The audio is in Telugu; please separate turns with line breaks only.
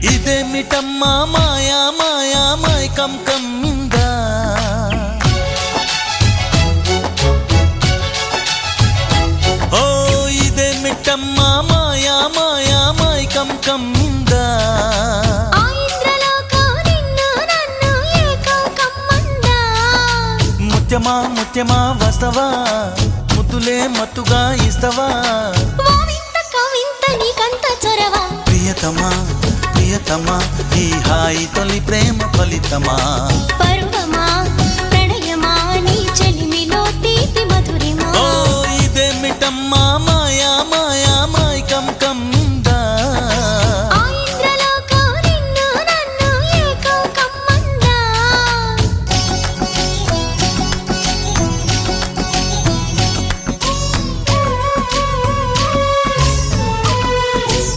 ఇదేమిటమ్మా మాయా మాయా మైకం కమ్మిందా ఓ ఇదేమిటమ్మా మాయా మాయా మైకం కమ్మిందా ముత్యమా ముత్యమా వస్తవా ముద్దులే మత్తుగా ఇస్తవా ప్రియతమా ప్రియతమా ఈ హాయి తొలి ప్రేమ ఫలితమా